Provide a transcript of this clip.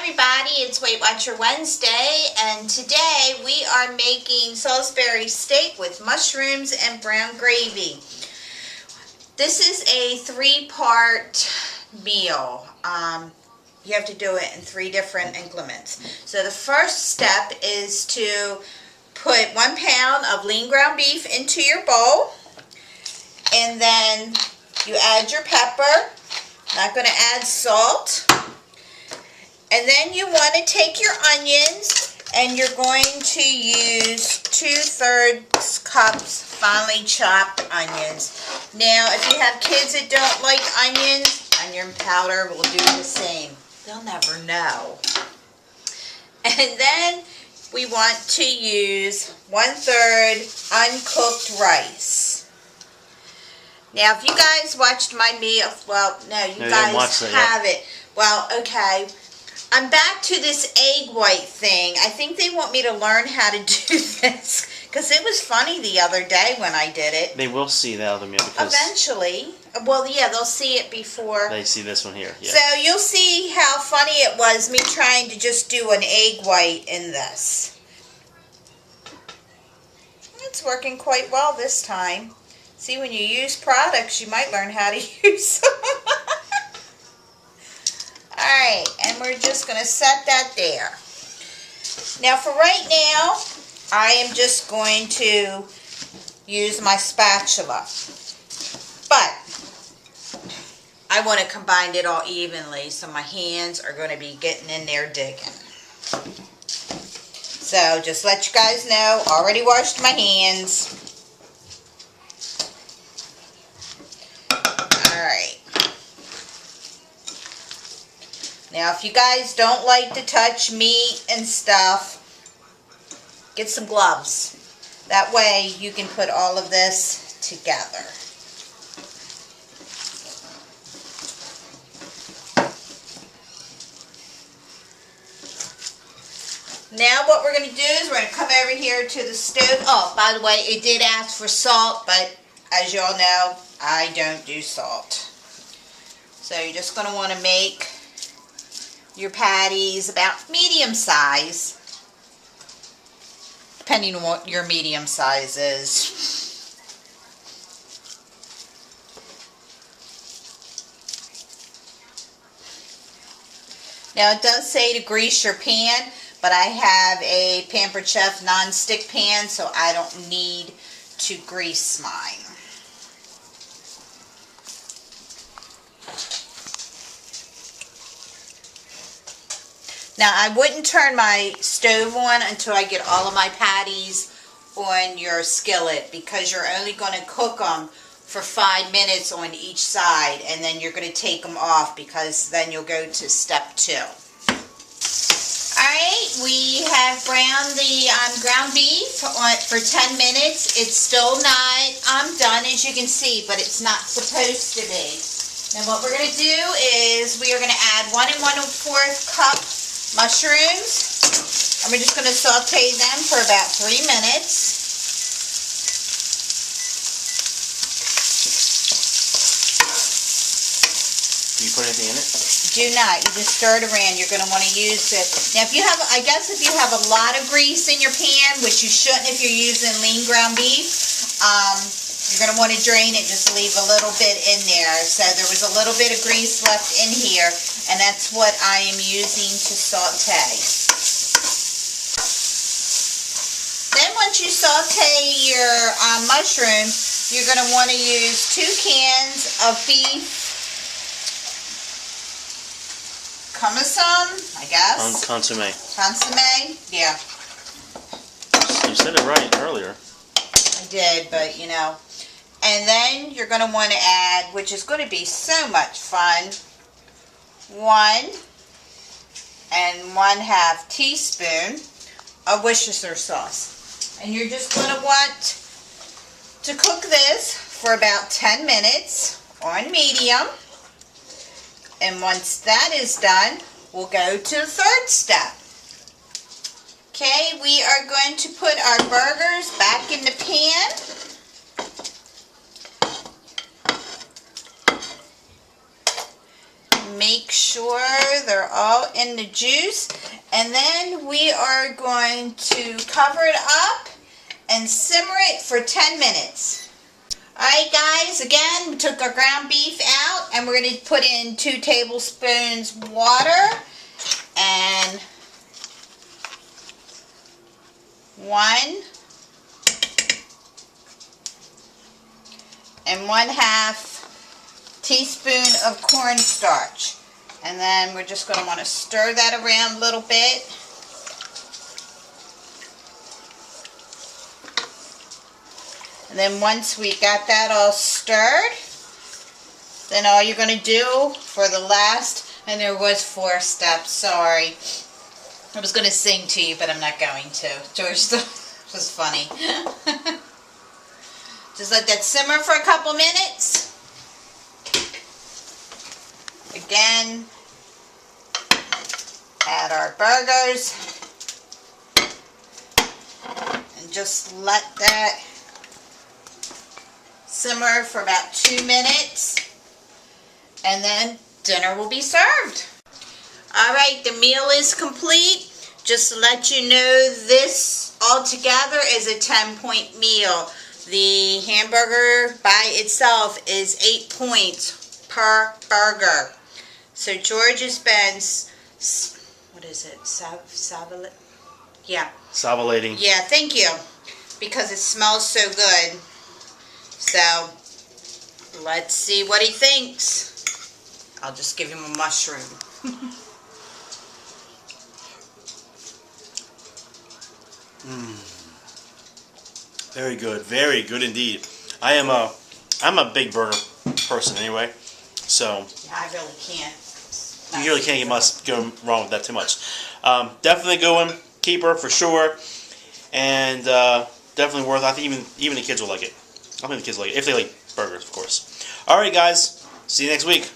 everybody, it's Weight Watcher Wednesday, and today we are making Salisbury steak with mushrooms and brown gravy. This is a 3-part meal. You have to do it in 3 different increments. So the first step is to put 1 pound of lean ground beef into your bowl, and then you add your pepper. Not going to add salt. And then you want to take your onions and you're going to use 2/3 cups finely chopped onions. Now, if you have kids that don't like onions, onion powder will do the same. They'll never know. And then we want to use 1/3 uncooked rice. Now, if you guys watched my meal, well, no, you guys haven't. Well, okay. I'm back to this egg white thing. I think they want me to learn how to do this because it was funny the other day when I did it. They will see the other meal because eventually. Well, yeah, they'll see it before they see this one here. Yeah. So you'll see how funny it was me trying to just do an egg white in this. It's working quite well this time. See, when you use products, you might learn how to use them. Alright, and we're just going to set that there. Now, for right now, I am just going to use my spatula. But I want to combine it all evenly, so my hands are going to be getting in there digging. So, just let you guys know, already washed my hands. Alright. Now, if you guys don't like to touch meat and stuff, get some gloves. That way, you can put all of this together. Now, what we're going to do is we're going to come over here to the stove. Oh, by the way, it did ask for salt, but as you all know, I don't do salt. So, you're just going to want to make your patties about medium size, depending on what your medium size is. Now, it does say to grease your pan, but I have a Pampered Chef non-stick pan, so I don't need to grease mine. Now, I wouldn't turn my stove on until I get all of my patties on your skillet, because you're only going to cook them for 5 minutes on each side, and then you're going to take them off, because then you'll go to step 2. Alright, we have browned the ground beef for 10 minutes. It's still not done, as you can see, but it's not supposed to be. Now, what we're going to do is we are going to add 1 1/4 cup mushrooms, and we're just going to saute them for about 3 minutes. Do you put anything in it? Do not. You just stir it around. You're going to want to use it. Now, if you have, I guess if you have a lot of grease in your pan, which you shouldn't if you're using lean ground beef, you're going to want to drain it. Just leave a little bit in there. So there was a little bit of grease left in here, and that's what I am using to saute. Then once you saute your mushrooms, you're going to want to use 2 cans of beef consomme, I guess. Consomme. Consomme, yeah. You said it right earlier. I did, but you know. And then you're going to want to add, which is going to be so much fun, 1 1/2 teaspoon of Worcestershire sauce. And you're just going to want to cook this for about 10 minutes on medium. And once that is done, we'll go to the 3rd step. Okay, we are going to put our burgers back in the pan. make sure they're all in the juice. And then we are going to cover it up and simmer it for 10 minutes. Alright guys, again, we took our ground beef out and we're going to put in 2 tablespoons water and 1 1/2 teaspoon of cornstarch. And then we're just going to want to stir that around a little bit. And then once we got that all stirred, then all you're going to do for the last, and there was 4 steps, sorry. I was going to sing to you, but I'm not going to. George thought it was funny. Just let that simmer for a couple minutes. Again, add our burgers. And just let that simmer for about 2 minutes. And then dinner will be served. Alright, the meal is complete. Just to let you know, this altogether is a 10-point meal. The hamburger by itself is 8 points per burger. So George has been, what is it, yeah. Salivating. Yeah, thank you. Because it smells so good. So, let's see what he thinks. I'll just give him a mushroom. Very good indeed. I'm a big burger person anyway, so Yeah, I really can't. you really can't go wrong with that too much. Definitely a good one, keeper for sure, and definitely worth. I think even the kids will like it. I think the kids will like it if they like burgers, of course. All right, guys. See you next week.